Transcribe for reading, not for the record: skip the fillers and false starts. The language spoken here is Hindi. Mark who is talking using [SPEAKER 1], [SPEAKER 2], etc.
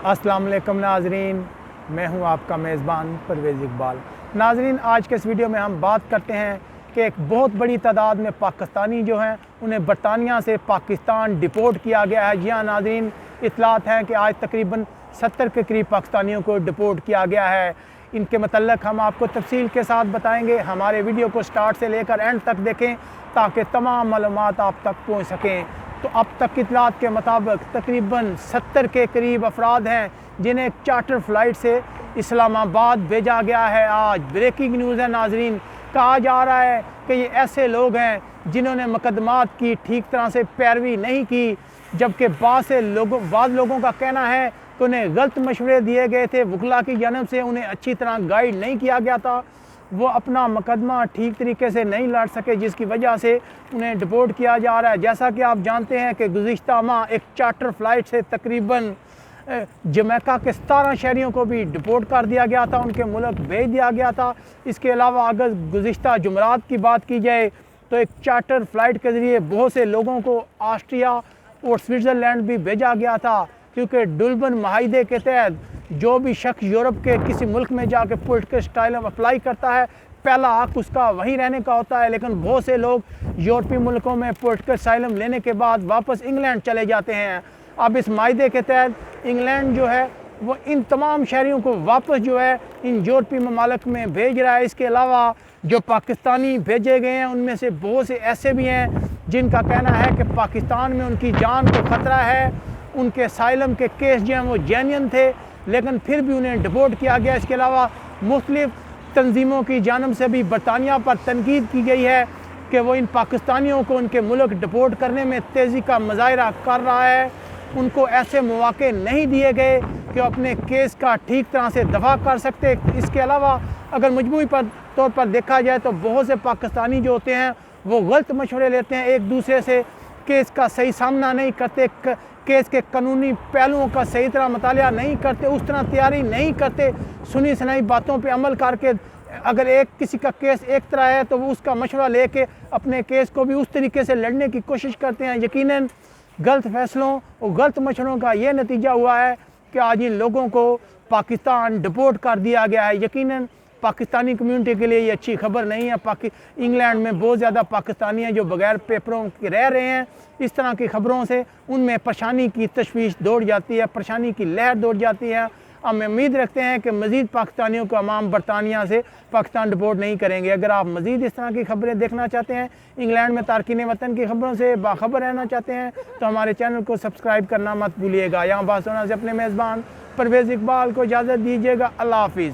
[SPEAKER 1] अस्सलाम वालेकुम नाजरीन, मैं हूं आपका मेज़बान परवेज़ इकबाल। नाजरीन, आज के इस वीडियो में हम बात करते हैं कि एक बहुत बड़ी तादाद में पाकिस्तानी जो हैं उन्हें बरतानिया से पाकिस्तान डिपोर्ट किया गया है। जी हाँ नाजरीन, इतलात हैं कि आज तकरीबन 70 के करीब पाकिस्तानियों को डिपोर्ट किया गया है। इनके मतलब हम आपको तफसील के साथ बताएंगे। हमारे वीडियो को स्टार्ट से लेकर एंड तक देखें ताकि तमाम मालूमात आप तक पहुँच सकें। तो अब तक की इतलात के मुताबिक तकरीबन 70 के करीब अफराद हैं जिन्हें चार्टर फ़्लाइट से इस्लामाबाद भेजा गया है। आज ब्रेकिंग न्यूज़ है नाजरीन, कहा जा रहा है कि ये ऐसे लोग हैं जिन्होंने मुकदमात की ठीक तरह से पैरवी नहीं की, जबकि बाद लोगों का कहना है कि उन्हें गलत मशवरे दिए गए थे, वकला की जानब से उन्हें अच्छी तरह गाइड नहीं किया गया था, वो अपना मुकदमा ठीक तरीके से नहीं लड़ सके, जिसकी वजह से उन्हें डिपोर्ट किया जा रहा है। जैसा कि आप जानते हैं कि गुज़िश्ता माह एक चार्टर फ़्लाइट से तकरीबन जमैका के 17 शहरियों को भी डिपोर्ट कर दिया गया था, उनके मुल्क भेज दिया गया था। इसके अलावा अगर गुज़िश्ता जुमरात की बात की जाए तो एक चार्टर फ़्लाइट के ज़रिए बहुत से लोगों को ऑस्ट्रिया और स्विट्ज़रलैंड भी भेजा गया था, क्योंकि डुल्बन माहिदे के तहत जो भी शख्स यूरोप के किसी मुल्क में जाकर पॉलिटिकल असाइलम अप्लाई करता है, पहला हक उसका वहीं रहने का होता है। लेकिन बहुत से लोग यूरोपीय मुल्कों में पॉलिटिकल असाइलम लेने के बाद वापस इंग्लैंड चले जाते हैं। अब इस मायदे के तहत इंग्लैंड जो है वो इन तमाम शहरियों को वापस जो है इन यूरोपीय ममालिक में भेज रहा है। इसके अलावा जो पाकिस्तानी भेजे गए हैं उनमें से बहुत से ऐसे भी हैं जिनका कहना है कि पाकिस्तान में उनकी जान को ख़तरा है, उनके असाइलम के केस जो हैं वो जेन्युइन थे, लेकिन फिर भी उन्हें डिपोर्ट किया गया। इसके अलावा मुख्तलिफ़ तंजीमों की जानब से भी बरतानिया पर तनकीद की गई है कि वो इन पाकिस्तानियों को उनके मुल्क डिपोर्ट करने में तेज़ी का मुजाहरा कर रहा है। उनको ऐसे मौके नहीं दिए गए कि अपने केस का ठीक तरह से दफा कर सकते। इसके अलावा अगर मजमूई तौर पर देखा जाए तो बहुत से पाकिस्तानी जो होते हैं वो गलत मशवरे लेते हैं, एक दूसरे से केस का सही सामना नहीं करते, केस के कानूनी पहलुओं का सही तरह मुतालिया नहीं करते, उस तरह तैयारी नहीं करते, सुनी सुनाई बातों पे अमल करके अगर किसी का केस एक तरह है तो वो उसका मशवरा लेके अपने केस को भी उस तरीके से लड़ने की कोशिश करते हैं। यकीनन गलत फैसलों और गलत मशवरों का ये नतीजा हुआ है कि आज इन लोगों को पाकिस्तान डिपोर्ट कर दिया गया है। यकीनन पाकिस्तानी कम्यूनिटी के लिए ये अच्छी खबर नहीं है। इंग्लैंड में बहुत ज़्यादा पाकिस्तानी हैं जो बग़ैर पेपरों के रह रहे हैं। इस तरह की ख़बरों से उनमें परेशानी की तशवीश दौड़ जाती है, परेशानी की लहर दौड़ जाती है। हम उम्मीद रखते हैं कि मज़ीद पाकिस्तानियों को अवाम बरतानिया से पाकिस्तान डिपोर्ट नहीं करेंगे। अगर आप मज़ीद इस तरह की खबरें देखना चाहते हैं, इंग्लैंड में तारकीन वतन की खबरों से बाखबर रहना चाहते हैं, तो हमारे चैनल को सब्सक्राइब करना मत भूलिएगा। यहाँ बात होना से अपने मेज़बान परवेज़ इकबाल को इजाज़त दीजिएगा। अल्लाह हाफिज़।